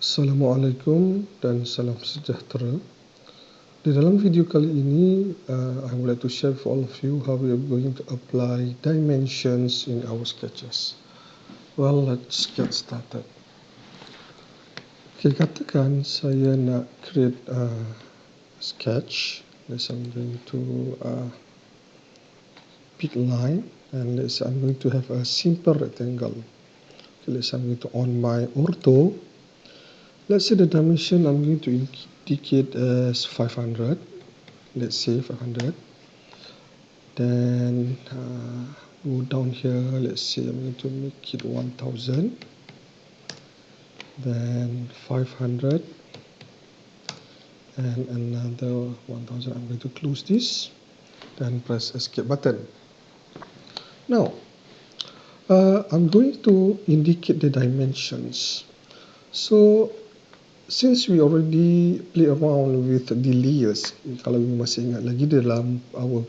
Assalamualaikum dan salam sejahtera. Di dalam video kali ini, I would like to share with all of you how we are going to apply dimensions in our sketches. Well, let's get started. Okay, katakan saya nak create a sketch. Let's say I'm going to pick line, and let's say I'm going to have a simple rectangle. Okay, let's say I'm going to on my ortho. Let's say the dimension I'm going to indicate as 500. Let's say 500. Then go down here. Let's say I'm going to make it 1000. Then 500. And another 1000. I'm going to close this. Then press escape button. Now, I'm going to indicate the dimensions. So, since we already play around with the layers, kalau you masih ingat lagi dalam our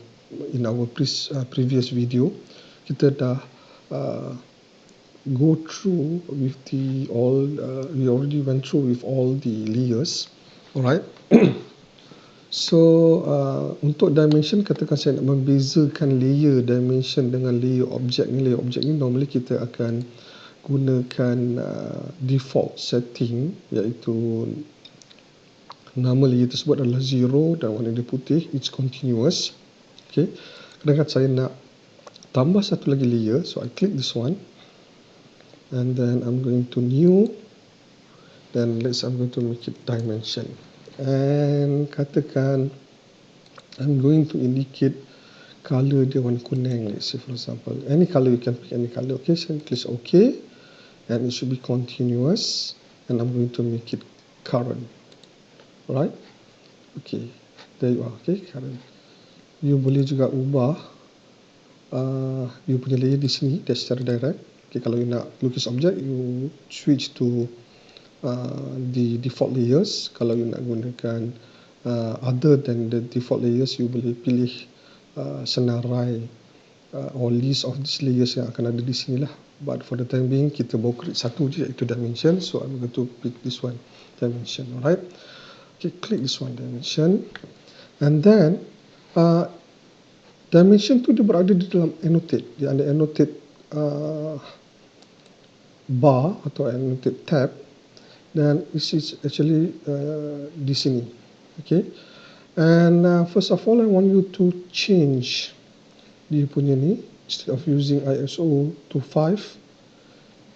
previous video, kita dah go through with we already went through with all the layers, alright. So untuk dimension, katakan saya nak membezakan layer dimension dengan layer objek ni. Layer objek ni normally kita akan gunakan default setting, iaitu nama layer tersebut adalah 0 dan warna dia putih, it's continuous. Okay. Kadang-kadang saya nak tambah satu lagi layer, so I click this one and then I'm going to new, then I'm going to make it dimension, and katakan I'm going to indicate color dia warna kuning. Let's say for example any color, you can pick any color. Okay, so click OK. And it should be continuous, and I'm going to make it current. Right? Okay, there you are. Okay, current. You boleh juga ubah you punya layer di sini secara direct. Okay, kalau you nak lukis objek, you switch to the default layers. Kalau you nak gunakan other than the default layers, you boleh pilih senarai or list of these layers yang akan ada di sini lah. But for the time being, kita baru create satu je, iaitu dimension. So I'm going to pick this one, dimension. Alright. Okay, click this one, dimension. And then dimension tu dia berada di dalam annotate. Dia ada annotate bar atau annotate tab. Dan this is actually di sini. Okay. And first of all, I want you to change dia punya ni. Instead of using ISO to 5,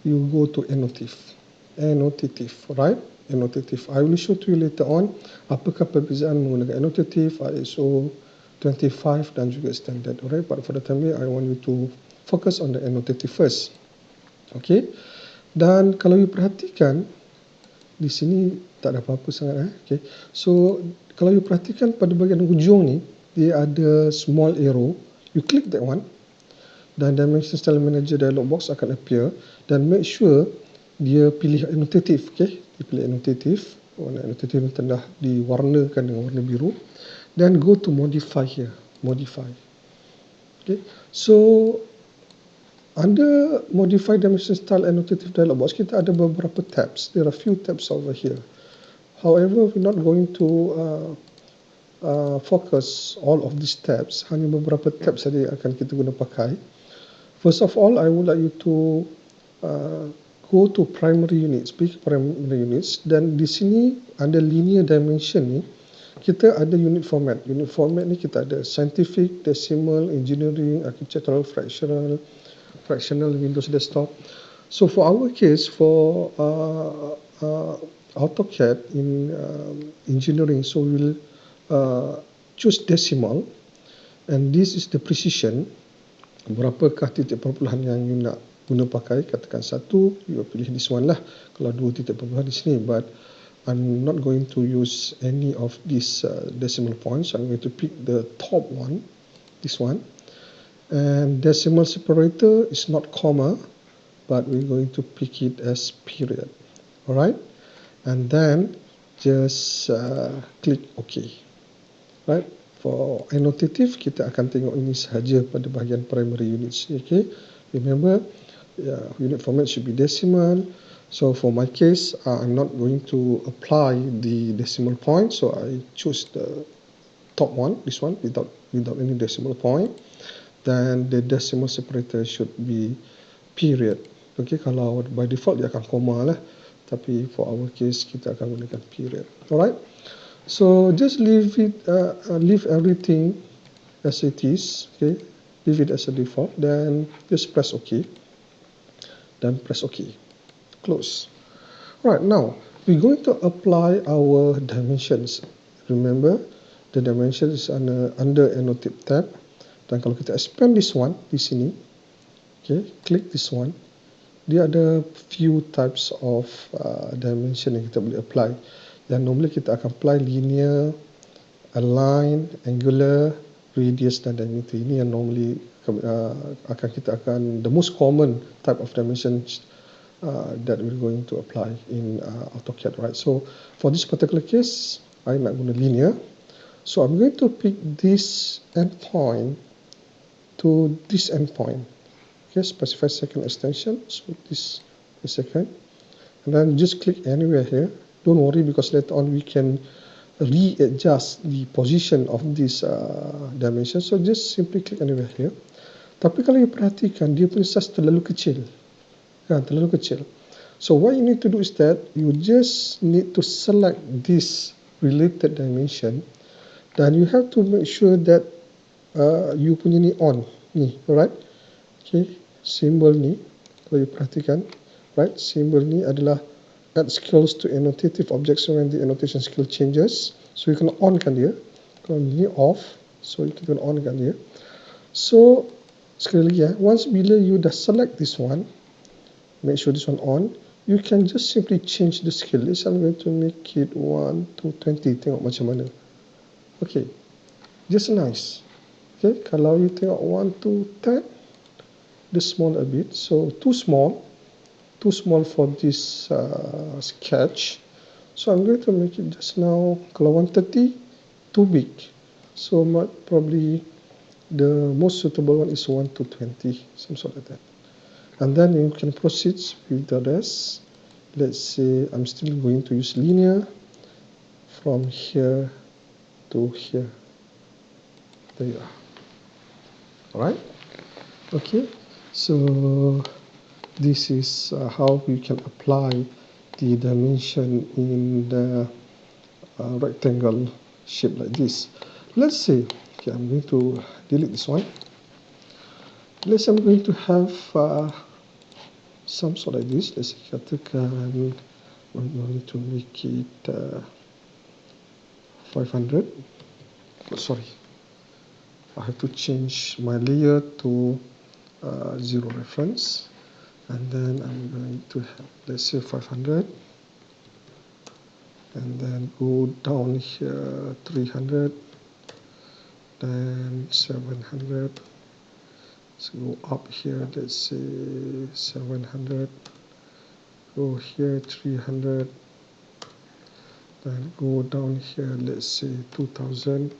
you go to annotative, right? Annotative. I will show to you later on apakah perbezaan menggunakan annotative, ISO 25 dan juga standard. Alright, but for the time being, I want you to focus on the annotative first. Okay, dan kalau you perhatikan di sini tak ada apa-apa sangat. Okay, so kalau you perhatikan pada bahagian hujung ni, dia ada small arrow. You click that one, dan Dimension Style Manager dialog box akan appear, dan make sure dia pilih annotative. Okay, dia pilih annotative. Warna annotative ni telah diwarnakan dengan warna biru, dan go to modify here, modify. Okay, so under modify Dimension Style Annotative dialog box, kita ada beberapa tabs. There are few tabs over here. However, we're not going to focus all of these tabs. Hanya beberapa tabs saja akan kita guna pakai. First of all, I would like you to go to primary units, pick primary units, dan di sini ada linear dimension ni, kita ada unit format. Unit format ni kita ada scientific, decimal, engineering, architectural, fractional, Windows desktop. So for our case, for AutoCAD in engineering, so we'll choose decimal, and this is the precision. Berapakah titik perpuluhan yang you nak guna pakai? Katakan 1, you pilih this one lah. Kalau 2 titik perpuluhan di sini, but I'm not going to use any of these decimal points. I'm going to pick the top one, this one. And decimal separator is not comma, but we're going to pick it as period. Alright, and then just click OK. Right. For annotative, kita akan tengok ini sahaja pada bahagian primary units. Okay, remember, unit format should be decimal, So for my case, I'm not going to apply the decimal point, so I choose the top one, this one, without any decimal point. Then the decimal separator should be period. Okay, kalau by default dia akan koma lah, tapi for our case kita akan gunakan period. Alright, so just leave everything as it is. Okay, leave it as a default, then just press OK, then press OK, close. Right, now we're going to apply our dimensions. Remember, the dimension is under Annotate tab. Dan kalau kita expand this one di sini, okay, click this one. Dia ada few types of dimension yang kita boleh apply. Yang normally kita akan apply linear, align, angular, radius dan diameter. Ini yang normally the most common type of dimensions that we're going to apply in AutoCAD, right? So for this particular case, I'm not going to linear. So I'm going to pick this endpoint to this endpoint. Okay, specify second extension. So this is second, and then just click anywhere here. Don't worry because later on we can readjust the position of this dimension. So just simply click anywhere here. Tapi kalau you perhatikan dia punya size terlalu kecil. Terlalu kecil. So what you need to do is that you just need to select this related dimension, then you have to make sure that you punya ni on ni, alright? Okay, symbol ni kalau you perhatikan, right? Symbol ni adalah add skills to annotative objects when the annotation skill changes. So you can on kan dia. Kalau ni off, so you can on kan dia. So sekali lagi once bila you dah select this one, make sure this one on, you can just simply change the scale. This I'm going to make it 1 to 20. Tengok macam mana. Okay, just nice. Okay, kalau you tengok 1 to 10, the small a bit. So too small for this sketch. So I'm going to make it just now. Kalau 130, too big. So probably the most suitable one is 1 to 20, some sort of that. And then you can proceed with the rest. Let's say I'm still going to use linear from here to here. There you are. Alright? Okay, so this is how we can apply the dimension in the rectangle shape like this. Let's say, okay, I'm going to delete this one. Let's say I'm going to have some sort like this. Let's say katakan I'm going to make it 500. Sorry, I have to change my layer to zero reference, and then I'm going to have, let's say 500, and then go down here 300, then 700. Let's go up here, let's say 700, go here 300, then go down here, let's say 2000,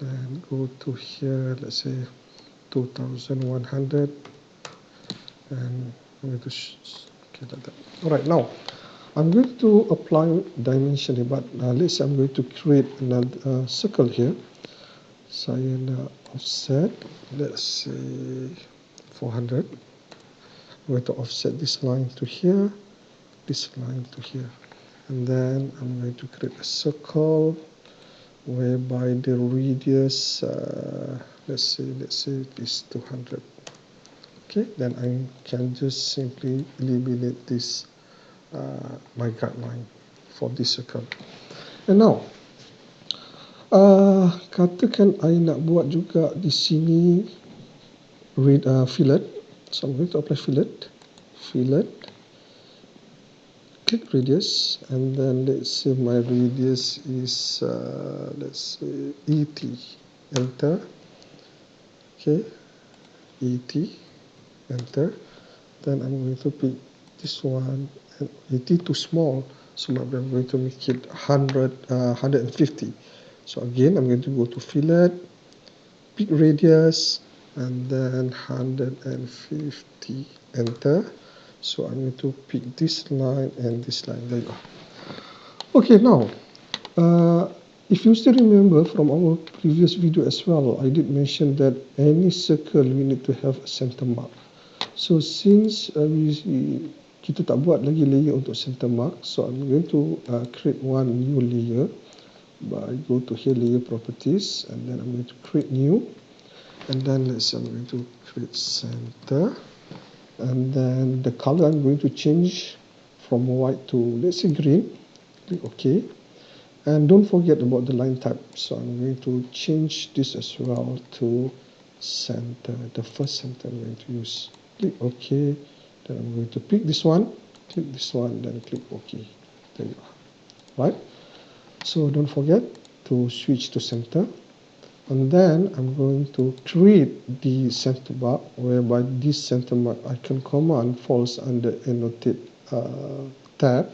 then go to here, let's say 2100, and I'm going to okay, like that. Alright, now I'm going to apply dimension here, but let's say I'm going to create another circle here. Saya nak offset, let's say 400. I'm going to offset this line to here, this line to here, and then I'm going to create a circle whereby the radius, let's say is 200. Okay, then I can just simply eliminate this my guideline for this circle. And now katakan I nak buat juga di sini fillet. So I'm going to apply fillet, click radius, and then let's say my radius is let's say 80, enter. Okay, 80, enter. Then I'm going to pick this one, and 80 too small, so I'm going to make it 150. So again, I'm going to go to fillet, pick radius, and then 150, enter. So I'm going to pick this line and this line. There you go. Okay, now if you still remember from our previous video as well, I did mention that any circle we need to have a center mark. So since kita tak buat lagi layer untuk center mark, so I'm going to create one new layer by go to here, layer properties, and then I'm going to create new, and then I'm going to create center, and then the color I'm going to change from white to, let's say, green. Click OK, and don't forget about the line type. So I'm going to change this as well to center, the first center I'm going to use. Click OK, then I'm going to pick this one, click this one, then click OK. There you are. Right? So don't forget to switch to center, and then I'm going to create the center mark, whereby this center mark I can command falls under annotate tab.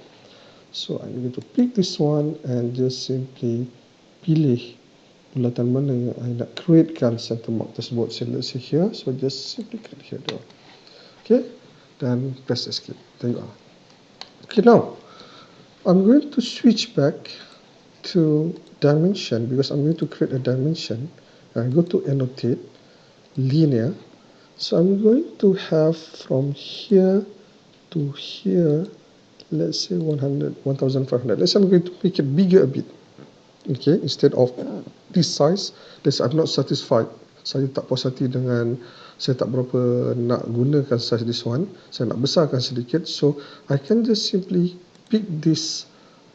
So I'm going to pick this one and just simply pilih bulatan mana yang I nak createkan center mark tersebut. So let's see here, so just simply click here down. Okay, then press escape. There you are. Okay, now I'm going to switch back to dimension, because I'm going to create a dimension. I go to annotate, linear. So I'm going to have from here to here, let's say 100, 1500. Let's say I'm going to make it bigger a bit. Okay, instead of this size, let's say I'm not satisfied. Saya tak puas hati dengan, saya tak berapa nak gunakan size this one. Saya nak besarkan sedikit. So I can just simply pick this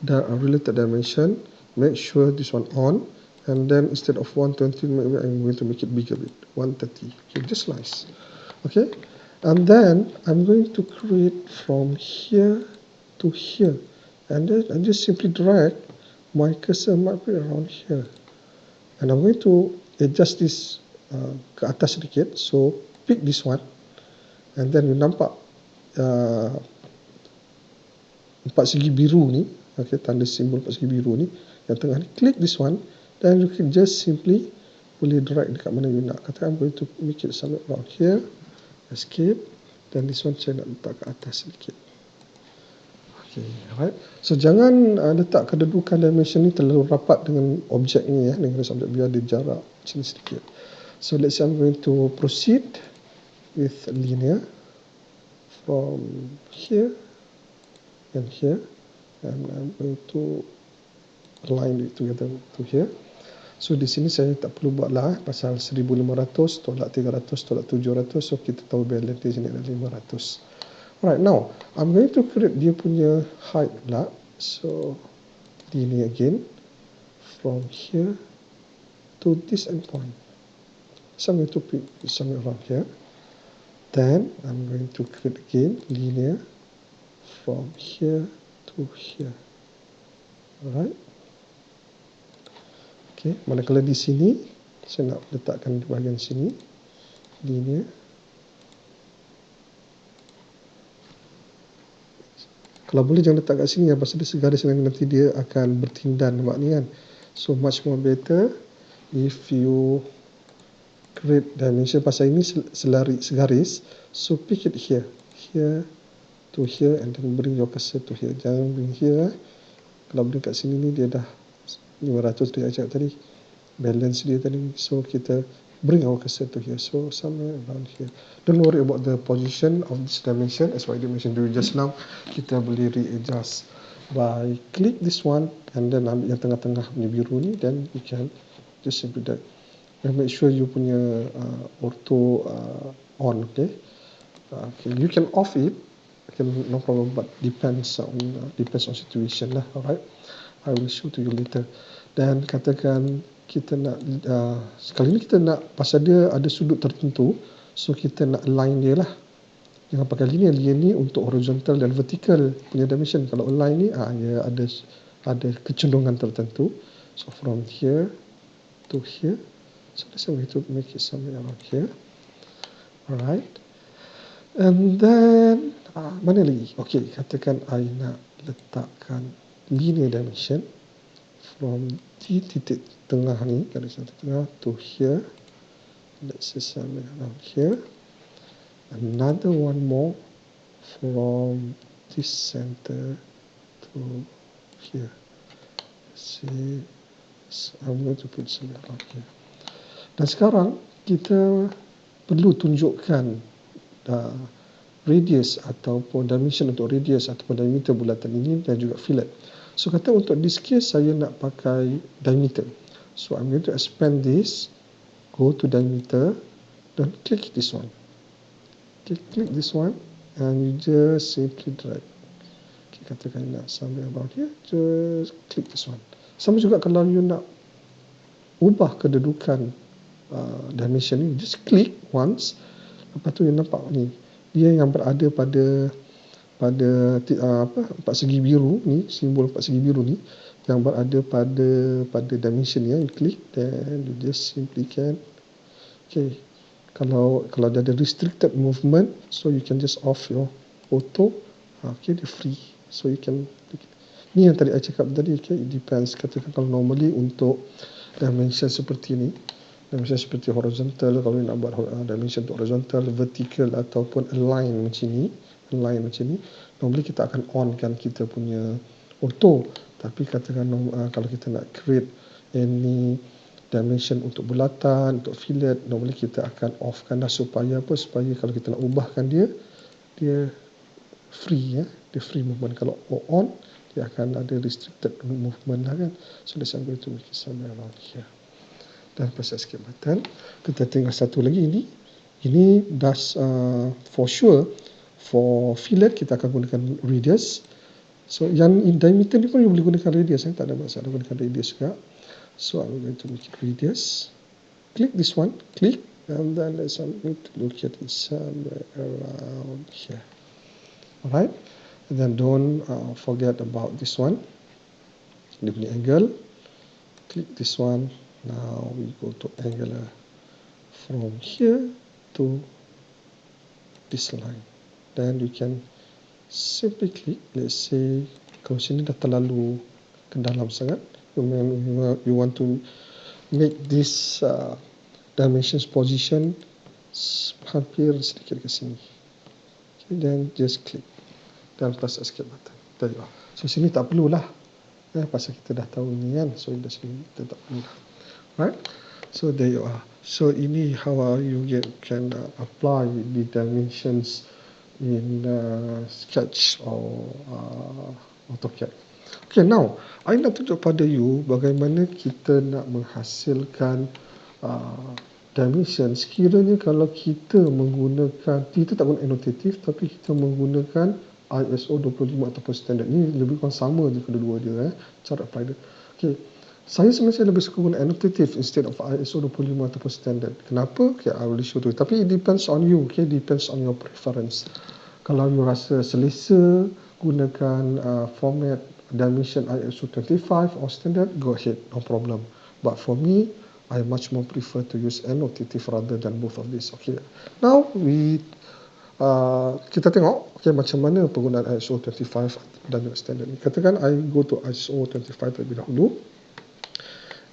related dimension, make sure this one on, and then instead of 120, maybe I'm going to make it bigger a bit, 130. Okay, just nice. Okay, and then I'm going to create from here to here, and then I just simply drag my cursor might be around here, and I'm going to adjust this ke atas sedikit. So pick this one, and then you nampak empat segi biru ni, okay, tanda simbol empat segi biru ni yang tengah ni. Click this one, then you can just simply boleh drag dekat mana you nak. Katakan I'm going to make it somewhere around here, escape, dan this one saya nak letak ke atas sedikit. Okay, alright. So jangan letak kedudukan dimension ni terlalu rapat dengan objek ni ya, dengan objek, biar ada jarak sini sedikit. So let's say I'm going to proceed with linear from here and here, and I'm going to align it together to here. So di sini saya tak perlu buat lah, pasal 1500 tolak 300 tolak 700, so kita tahu balance di sini ada 500. Alright, now I'm going to create dia punya height pula. So linear again from here to this endpoint. So I'm going to pick somewhere around here. Then I'm going to create again linear from here to here. Alright. Okay, manakala di sini saya nak letakkan di bahagian sini linear. Kalau boleh jangan letak kat sini ya, pasal dia segaris nanti dia akan bertindan, nampak ni kan. So much more better if you create dimension, pasal ini segaris. So pick it here, here to here, and then bring your cursor to here. Jangan bring here. Kalau bring kat sini ni dia dah 500 dia cakap tadi, balance dia tadi. So kita bring our cursor to here, so somewhere around here. Don't worry about the position of this dimension, as I mentioned to you just now. Kita boleh readjust by click this one, and then ambil yang tengah-tengah punya biru ni, then you can just simply that, and make sure you punya auto on. Okay, okay, you can off it, okay, no problem, but depends on situation lah. Alright, I will show to you later. Dan katakan kita nak sekali ni kita nak, pasal dia ada sudut tertentu, so kita nak align dia lah. Jangan pakai linear. Linear ni untuk horizontal dan vertical punya dimension. Kalau align ni dia ada kecenderungan tertentu. So from here to here, so let's say we to make it somewhere around here. Alright, and then mana lagi? Okay, katakan I nak letakkan linear dimension from di titik tengah ni, garis tengah to here, let's say somewhere around here. Another one more from this center to here. See, I'm going to put somewhere around here. Dan sekarang kita perlu tunjukkan radius ataupun dimension untuk radius ataupun diameter bulatan ini dan juga fillet. So kata untuk this case saya nak pakai diameter. So I'm going to expand this, go to diameter dan click this one. Okay, click this one and you just simply drag. Okay, katakan nak somewhere about here, just click this one. Sama juga kalau you nak ubah kedudukan dimension ni, just click once. Lepas tu you nampak ni, dia yang berada pada empat segi biru ni, simbol empat segi biru ni yang berada pada dimension ni, you click, then you just simply can, okay, kalau dia ada restricted movement, so you can just off your auto, okay, dia free, so you can, ni yang tadi saya cakap tadi, okay, it depends. Katakan kalau normally untuk dimension seperti ni, dimension seperti horizontal, kalau nak buat dimension untuk horizontal, vertical ataupun align macam ni, normally kita akan on kan kita punya auto. Tapi katakan kalau kita nak create any dimension untuk bulatan, untuk fillet, normally kita akan off kan dah, supaya apa, supaya kalau kita nak ubahkan dia free, ya, dia free movement. Kalau on, dia akan ada restricted movement lah kan. So that's I'm going to make it somewhere around here. Dan press escape button. Kita tinggal satu lagi ini dah for sure for fillet kita akan gunakan radius. So yang in diameter ni pun you boleh gunakan radius, tak ada masalah gunakan radius juga. So I'm going to make it radius. Click this one, click, and then let's look at it somewhere around here. Alright, and then don't forget about this one, dia punya angle. Click this one. Now we go to angular from here to this line. Then you can simply click. Let's say kalau sini dah terlalu ke dalam sangat, you want to make this dimensions position hampir sedikit ke sini. Okay, then just click dan press escape button. There you are. So sini tak perlulah, pasal kita dah tahu ni kan. So di sini kita tak perlu. Right? So there you are. So ini how you can apply the dimensions in Sketch or AutoCAD. Okay, now I nak tunjuk pada you bagaimana kita nak menghasilkan dimension. Sekiranya kalau kita menggunakan, kita tak guna annotative tapi kita menggunakan ISO 25 ataupun standard. Ni lebih kurang sama je kedua-dua dia, cara apply dia. Okay, saya sebenarnya lebih suka guna annotative instead of ISO 25 ataupun standard. Kenapa? Okay, I will show you. Tapi it depends on you, okay, depends on your preference. Kalau you rasa selesa gunakan format dimension ISO 25 or standard, go ahead, no problem. But for me, I much more prefer to use annotative rather than both of these. Okay, now kita tengok okay, macam mana penggunaan ISO 25 dan standard ni. Katakan I go to ISO 25 terlebih dahulu,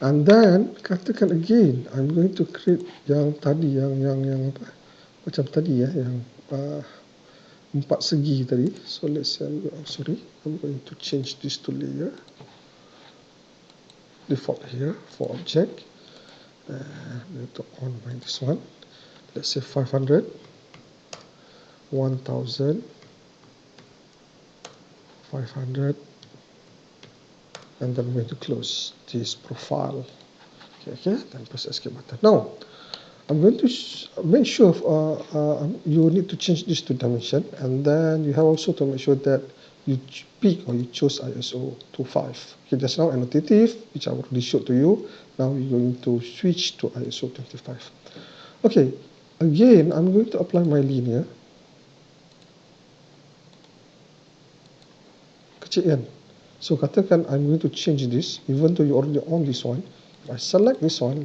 and then katakan again I'm going to create yang tadi, yang apa, macam tadi ya, yang empat segi tadi. So let's say I'm going to change this to layer, default here for object, I'm going to on by this one. Let's say 500, 1000, 500, and then I'm going to close this profile. Okay, then press escape button. Now I'm going to make sure you need to change this to dimension, and then you have also to make sure that you pick or you choose ISO 25. Okay, just now annotative, which I already showed to you. Now we're going to switch to ISO 25. Okay, again I'm going to apply my linear. Kecil kan? So katakan I'm going to change this, even though you already on this one. I select this one.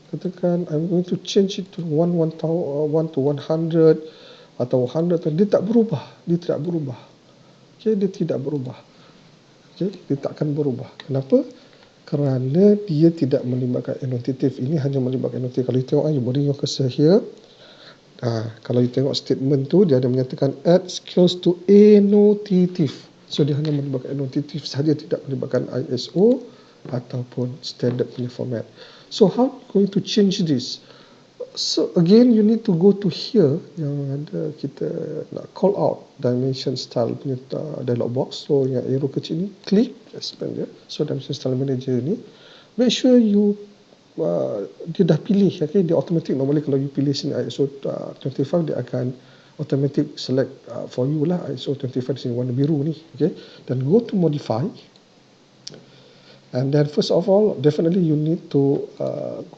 Katakan I'm going to change it to 1 to 100 atau 100. Dia tak berubah. Dia tidak berubah. Okay, dia tidak berubah. Okay, dia tak akan berubah. Kenapa? kerana dia tidak melibatkan annotative. Ini hanya melibatkan annotative. Kalau you tengok, you bring your cursor here. Kalau you tengok statement tu, dia ada menyatakan add skills to annotative. So dia hanya melibatkan annotative sahaja, tidak melibatkan ISO ataupun standard punya format. So how going to change this? So again, you need to go to here yang ada kita nak call out dimension style punya dialog box. So yang arrow kecil ni, klik, expand dia. So dimension style manager ni, make sure you dia dah pilih, okay? Dia automatic. Normally kalau you pilih sini ISO 25, dia akan automatic select for you lah ISO 25 sini warna biru ni, okay? Dan go to modify, and then first of all, definitely you need to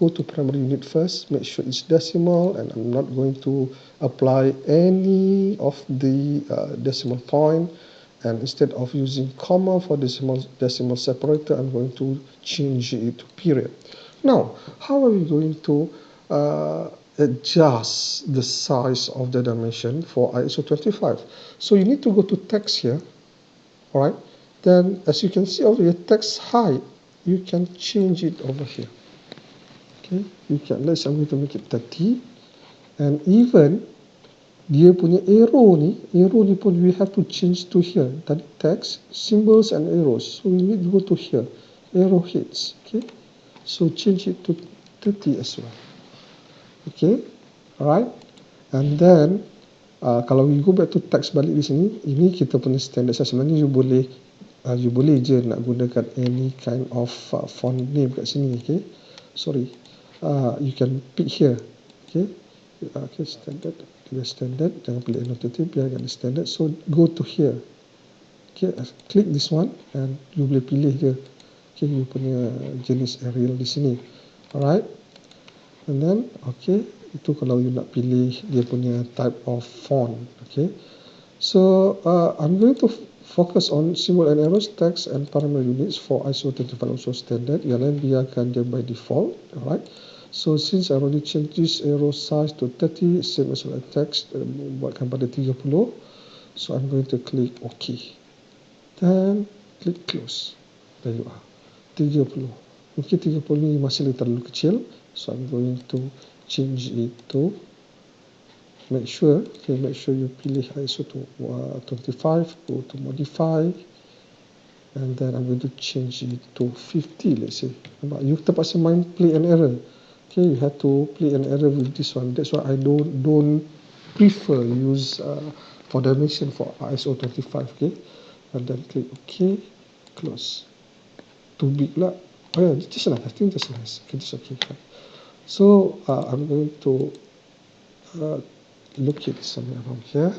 go to primary unit first, make sure it's decimal, and I'm not going to apply any of the decimal point, and instead of using comma for decimal separator, I'm going to change it to period. Now, how are we going to adjust the size of the dimension for ISO 25? So you need to go to text here, all right? Then, as you can see over here, text height, you can change it over here. Okay, you can. Let's say I'm going to make it 30, and even dia punya arrow ni pun we have to change to here. Tadi text, symbols and arrows. So we need to go to here, arrow heads. Okay, so change it to 30 as well. Okay, alright. And then kalau we go back to text balik di sini, ini kita punya standard. Sebenarnya you boleh je nak gunakan any kind of font name kat sini. Okay, sorry, you can pick here. Okay, standard, jangan pilih annotative, biar ada standard. So go to here. Okay, click this one and you boleh pilih je. Okay, you punya jenis Arial di sini. Alright, and then okay, itu kalau you nak pilih dia punya type of font. Okay, so I'm going to focus on symbol and arrows, text and primary units for ISO 25 also standard. Yang lain biarkan dia by default. Alright, so since I already changed this arrow size to 30, same as well text, buatkan pada 30. So I'm going to click OK, then click close. There you are, 30. Mungkin 30 ni masih terlalu kecil, so I'm going to change it to, make sure you pilih ISO to 25, go to modify, and then I'm going to change it to 50, let's say. Nampak? You terpaksa main play and error. Okay, you have to play and error with this one. That's why I don't prefer use for dimension for ISO 25. Okay, and then click OK, close. Too big lah. Oh yeah, just nice. I think that's nice. Okay, just okay. So I'm going to locate somewhere around here,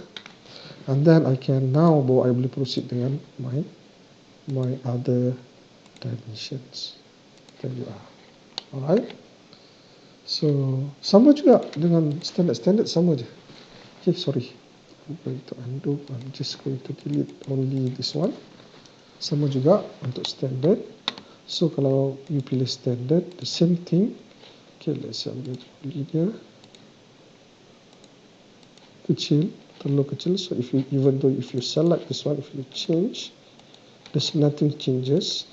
and then I can now I boleh proceed dengan my other dimensions. There you are. Alright. So sama juga dengan standard sama je. Okay, sorry. I'm going to undo. I'm just going to delete only this one. Sama juga untuk standard. So kalau you pilih standard, the same thing. Okay, let's say I'm going to pilih dia kecil, terlalu kecil. So if you, even though if you select this one, if you change, there's nothing changes,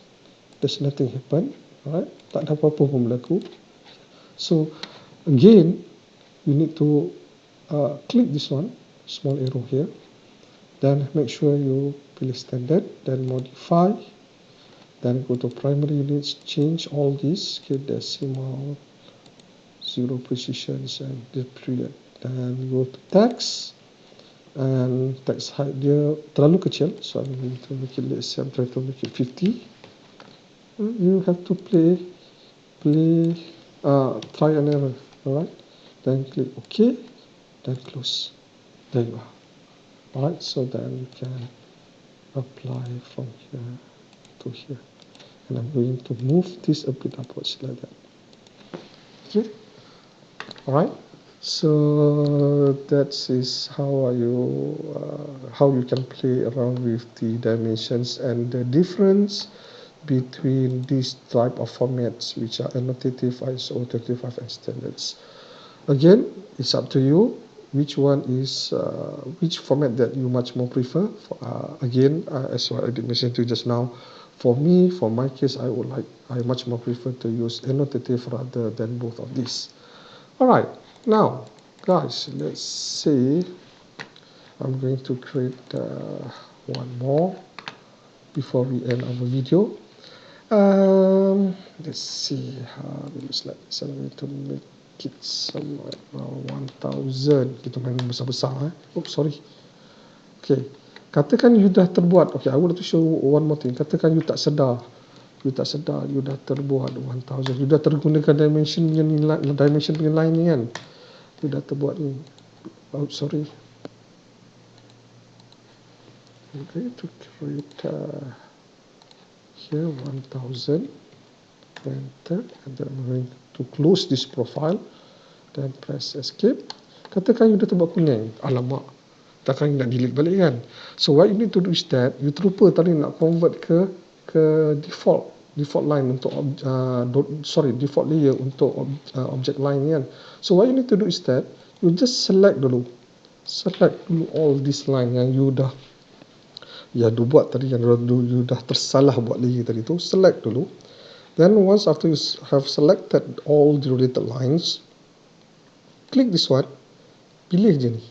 there's nothing happen. Alright, tak ada apa-apa pun berlaku. So again, you need to click this one, small arrow here, then make sure you pilih standard, then modify, then go to primary units, change all these, okay, decimal, zero precisions, and the period. Then go to text, and text height dia terlalu kecil, so I'm going to make it, let's say I'm trying to make it 50. You have to try and error. Alright, then click OK, then close. There you are. Alright, so then you can apply from here to here, and I'm going to move this a bit upwards like that. Okay, alright. So that is how you can play around with the dimensions and the difference between these type of formats, which are annotative, ISO 25 and standards. Again, it's up to you which one is which format that you much more prefer. Again, as I did mention to you just now, for me, for my case, I would like I much more prefer to use annotative rather than both of these. Alright, now guys, let's see. I'm going to create one more before we end our video. Let's see how we use like this. I'm going to make it somewhere around 1000. Kita main besar-besar. Oops, sorry. Okay, katakan you dah terbuat. Okay, I want to show one more thing. Katakan you tak sedar. You dah terbuat 1000. You dah tergunakan dimension punya line ni kan. You dah terbuat ni. Oh, sorry. I'm going to create here 1000. Enter, and then I'm going to close this profile. Then press escape. Katakan you dah terbuat kuning. Alamak, takkan you nak delete balik kan. So what you need to do is that you terlupa tadi nak convert ke default line untuk default layer untuk object line ni kan. So what you need to do is that you just select dulu all this line yang you dah buat tadi, yang you dah tersalah buat layer tadi tu. Select dulu. Then once after you have selected all the related lines, click this one, pilih je ni.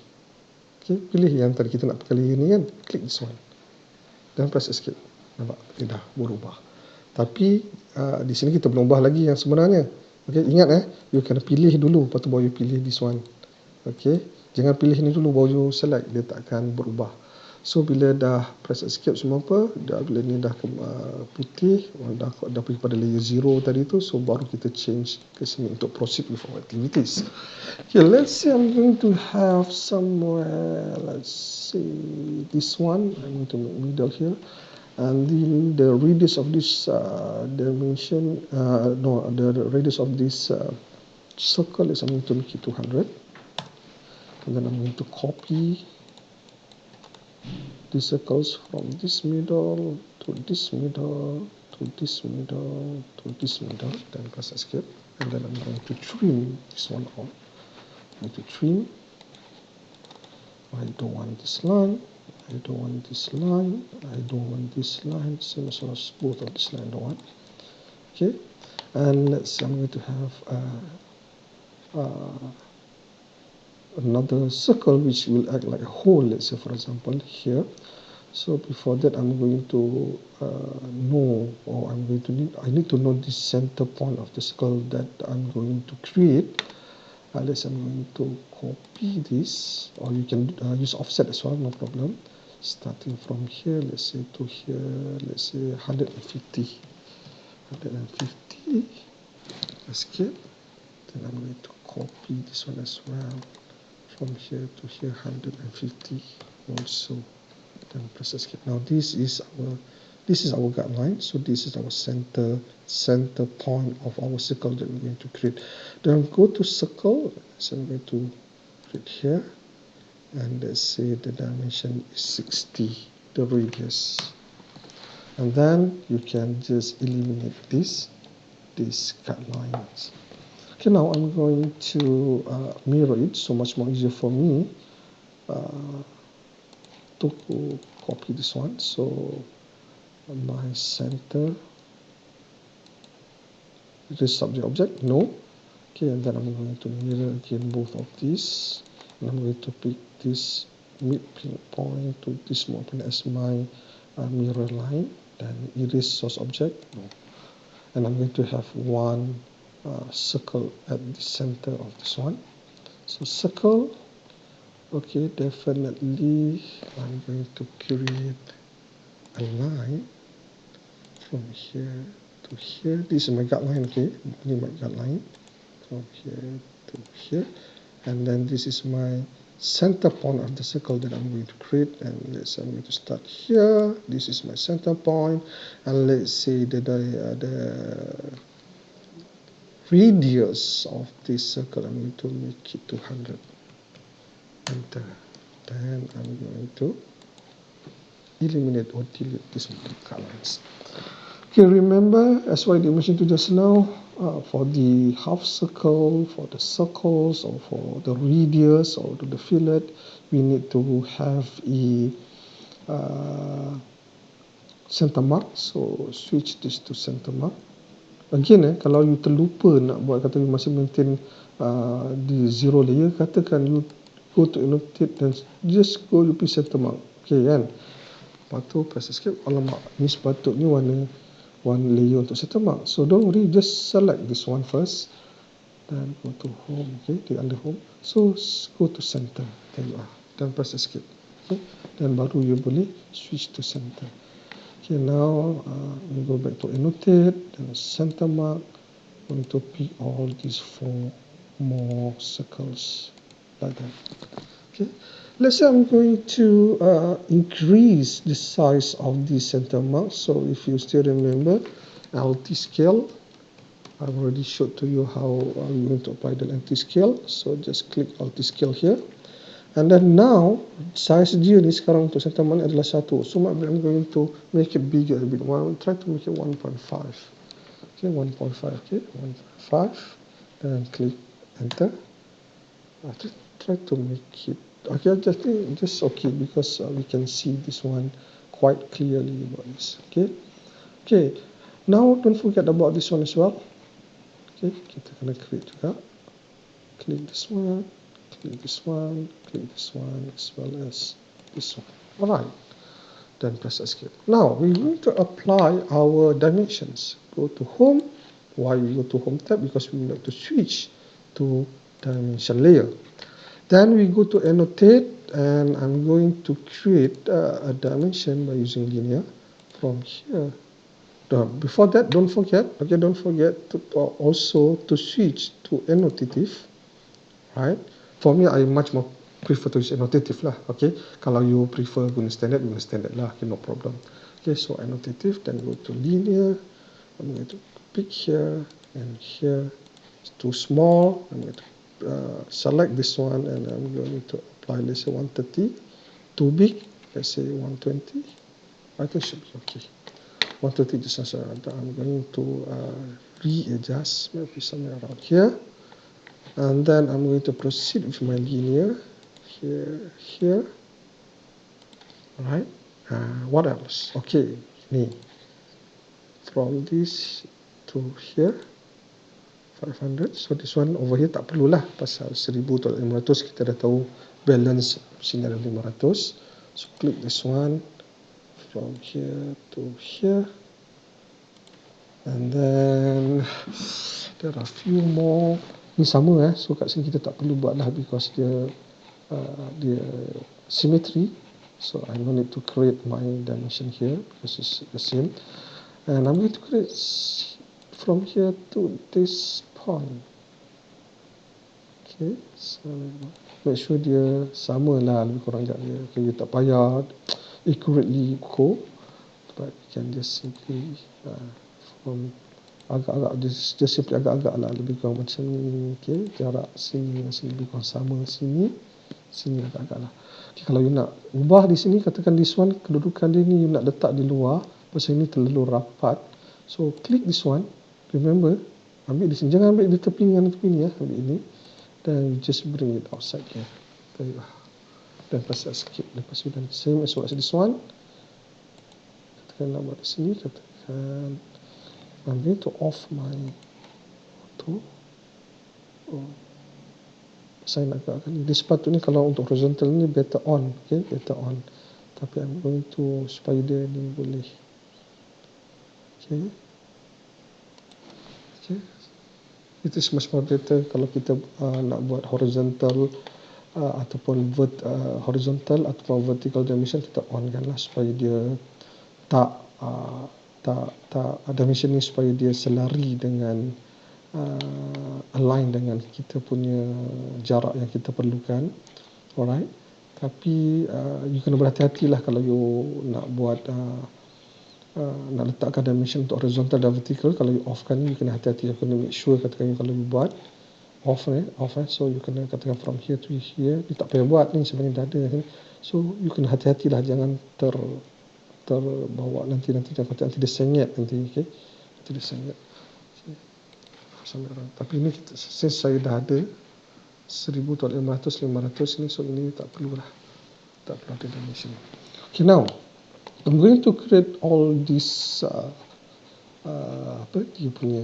Okay, pilih yang tadi kita nak pakai layer ni kan, click this one. Dan press escape. Nampak? Dia dah berubah. Tapi di sini kita belum ubah lagi yang sebenarnya. Okay, ingat you kena pilih dulu, lepas tu baru you pilih this one. Okay, jangan pilih ni dulu baru you select, dia tak akan berubah. So bila dah press escape semua apa, bila ni dah putih, dah pergi pada layer 0 tadi tu, so baru kita change ke sini untuk proceed with our activities. Okay, let's say I'm going to have somewhere, let's see this one, I'm going to make middle here, and then the radius of this dimension, the radius of this circle is, I'm going to make it 200, and then I'm going to copy the circles from this middle to this middle to this middle to this middle, then press escape, and then I'm going to trim this one out. I'm going to trim. I don't want this line, I don't want this line, I don't want this line, same as both of this line I don't want. Okay, and let's say I'm going to have another circle which will act like a hole, let's say for example here. So before that I'm going to I need to know the center point of the circle that I'm going to create. Let's say I'm going to copy this, or you can use offset as well, no problem. Starting from here, let's say to here, let's say 150, escape. Then I'm going to copy this one as well, from here to here 150 also. Then press escape. Now this is our guideline, so this is our center point of our circle that we're going to create. Then go to circle, so I'm going to create here, and let's say the dimension is 60, the radius, and then you can just eliminate these guidelines. Okay, now I'm going to mirror it, so much more easier for me to copy this one. So my center, this subject object, no. Okay, and then I'm going to mirror again both of these, and I'm going to pick this midpoint to this point as my mirror line, then erase source object, no. And I'm going to have one circle at the center of this one. So circle, okay, definitely I'm going to create a line from here to here. This is my guideline, okay, this is my guideline from here to here, and then this is my center point of the circle that I'm going to create. And let's say I'm going to start here, this is my center point, and let's say that the radius of this circle, I'm going to make it 200. Enter. Then I'm going to eliminate or delete these colors. Okay, remember, as I mentioned to just now, for the half circle, for the circles, or for the radius or the fillet, we need to have a center mark. So switch this to center mark. again kalau you terlupa nak buat, kata you masih maintain di 0 layer, katakan you go to annotate dan just go you pilih center mark, okay kan. Lepas tu press escape. Alamak, ni sepatutnya one layer untuk center mark, so don't worry, just select this one first dan go to home. Okay, di under home, so go to center, there you are, dan press escape. Okay, dan baru you boleh switch to center. Okay, now we go back to annotate and center mark. Going to pick all these 4 more circles like that. Okay, let's say I'm going to increase the size of the center mark. So if you still remember LT scale, I've already showed to you how I'm going to apply the LT scale. So just click LT scale here. And then now size dia ni sekarang untuk center mark adalah 1. So I'm going to make it bigger a bit. I'll try to make it 1.5. Okay, 1.5. Okay, 1.5. And click enter. I try to make it okay. Just okay, because we can see this one quite clearly about this. Okay. Now don't forget about this one as well. Okay, kita kena create juga. Click this one. Click this one, click this one, as well as this one. Alright, then press escape. Now we need to apply our dimensions. Go to home. Why we go to home tab? Because we need to switch to dimension layer. Then we go to annotate, and I'm going to create a dimension by using linear from here. Before that, don't forget to also to switch to annotative, right? For me, I much more prefer to use annotative lah. Okay, kalau you prefer guna standard lah. Okay, no problem. Okay, so annotative, then go to linear. I'm going to pick here and here. It's too small. I'm going to select this one, and I'm going to apply, let's say 130. Too big, let's say 120. I think it should be okay. 130 just as I'm going to readjust, maybe somewhere around here. And then I'm going to proceed with my linear here. Alright. What else? Okay, ni from this to here 500. So this one over here tak perlulah, pasal 1000 atau 500 kita dah tahu balance sini ada 500. So click this one from here to here. And then there are few more. Ni sama so kat sini kita tak perlu buat lah, because dia symmetry. So I don't need to create my dimension here because it's the same. And I'm going to create from here to this point. Okay, so make sure dia sama lah, lebih kurang agak dia. Okay, you tak payah accurately go, but you can just simply from agak-agak, just simply agak-agak lah, lebih kurang macam ni. Okay, jarak sini masih lebih kurang sama, sini agak-agak lah. Okay, kalau you nak ubah di sini, katakan this one kedudukan dia ni you nak letak di luar, pasal ini terlalu rapat, so click this one. Remember, ambil di sini, jangan ambil di tepi dengan tepi ni ambil ini, then just bring it outside here. There you are. Dan press escape. Lepas itu dan same as what this one. Katakan nak buat di sini, katakan I'm going to off my auto. Saya nak agakkan ini sepatutnya kalau untuk horizontal ni better on, okay, better on. Tapi I'm going to supaya dia ni boleh. Okay. It is much more better kalau kita nak buat horizontal ataupun horizontal ataupun vertical dimension, kita on kan lah, supaya dia tak dimension ni supaya dia selari dengan align dengan kita punya jarak yang kita perlukan. Alright. Tapi you kena berhati-hati lah kalau you nak buat nak letakkan dimension untuk horizontal dan vertical. Kalau you off kan, you kena hati-hati, you kena make sure, katakan kalau you buat off so you kena katakan from here to here, you tak payah buat ni sebenarnya dah ada kan. So you kena hati-hati lah, jangan terbawa nanti jangan dia sengit nanti. Okay, nanti dia sengit. Tapi ini since saya dah ada 1000 atau 500 ni, so ini tak perlu ada dimension. Okay, now I'm going to create all these dia punya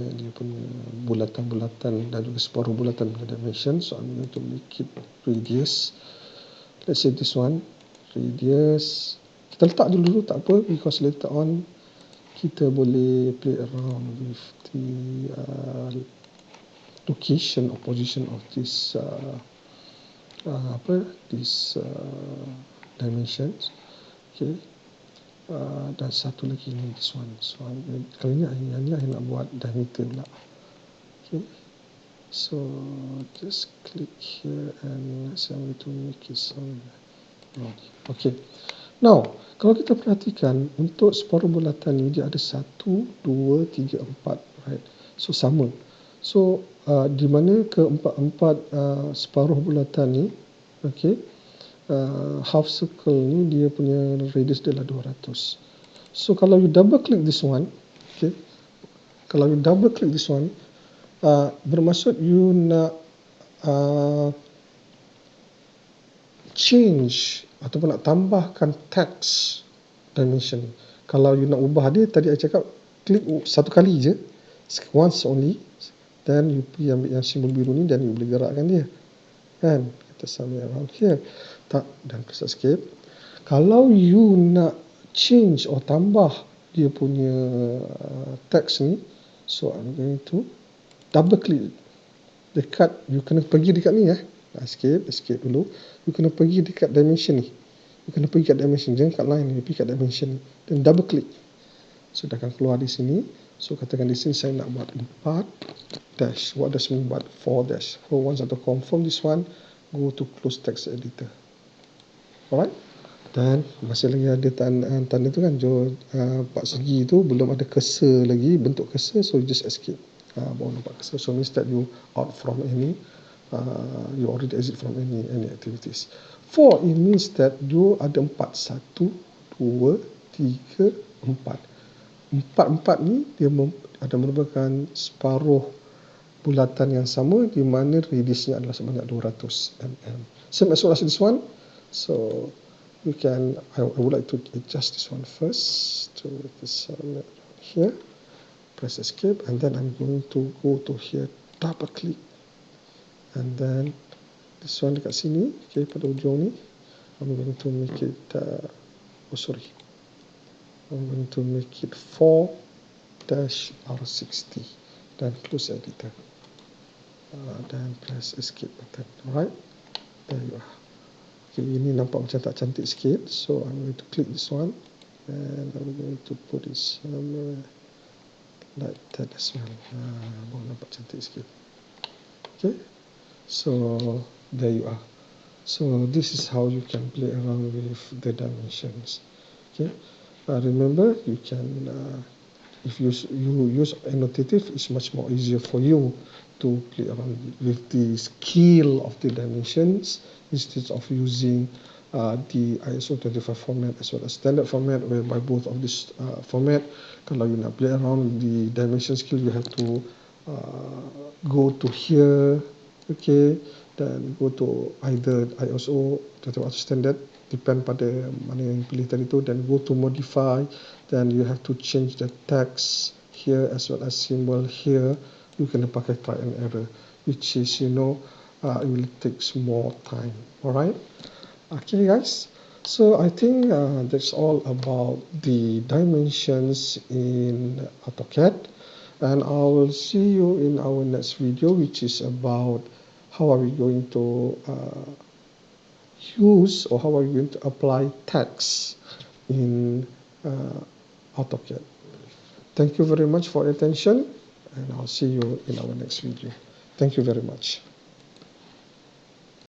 bulatan-bulatan dan juga separuh bulatan punya dimension. So I'm going to make it radius. Let's say this one radius. Kita letak dulu tak apa, because later on kita boleh play around with the location or position of this dimensions. Okay. Dan satu lagi ni, this one. So kali ni I nak buat diameter pula. Okay. So just click here and let's say I'm going to make it somewhere. Okay. Now, kalau kita perhatikan untuk separuh bulatan ni dia ada 1, 2, 3, 4, right? So sama. So di mana keempat-empat separuh bulatan ni, okay, half circle ni dia punya radius dia adalah 200. So kalau you double click this one, okay, kalau you double click this one, bermaksud you nak change ataupun nak tambahkan text dimension. Kalau you nak ubah dia, tadi saya cakap klik satu kali je, once only, then you pergi ambil yang simbol biru ni dan you boleh gerakkan dia, kan? Kita somewhere around here, tak, dan press escape. Kalau you nak change atau tambah dia punya text ni, so I'm going to double click dekat, you kena pergi dekat ni, escape dulu, you kena pergi dekat dimension ni, you kena pergi kat dimension, jangan kat line ni, pergi kat dimension ni, dan double click. So dah akan keluar di sini. So katakan di sini saya nak buat 4 dash. What does mean buat 4 dash? So once I confirm this one, go to close text editor. Alright. Dan masih lagi ada tanda tu kan, empat segi tu belum ada cursor lagi, bentuk cursor, so you just escape. Baru nampak cursor. So means that you out from any, you already exit from any activities. 4, it means that you ada 4. 1, 2, 3, 4. 4 ni dia ada merupakan separuh bulatan yang sama, di mana radiusnya adalah sebanyak 200 mm. Same as well as this one. So you can, I would like to adjust this one first to this here. Press escape, and then I'm going to go to here, double click, and then this one dekat sini, okay, pada ujung ni, I'm going to make it I'm going to make it 4-R60, dan close editor, dan press escape button. Alright, there you are. Okay, ini nampak macam tak cantik sikit, so I'm going to click this one and I'm going to put it somewhere like that as well. Baru nampak cantik sikit. Okay, so there you are. So this is how you can play around with the dimensions. Okay. Remember, you can, if you use annotative, it's much more easier for you to play around with the scale of the dimensions instead of using the ISO 25 format as well as standard format, whereby both of this format, kalau you nak play around with the dimension scale, you have to go to here, okay, dan go to either ISO 25 standard, depend pada mana yang pilih tadi tu, then go to modify, then you have to change the text here as well as symbol here. You can pakai try and error, which is, it will take more time. Alright, okay guys, so I think that's all about the dimensions in AutoCAD, and I will see you in our next video, which is about how are we going to use, or how are we going to apply text in AutoCAD. Thank you very much for your attention, and I'll see you in our next video. Thank you very much.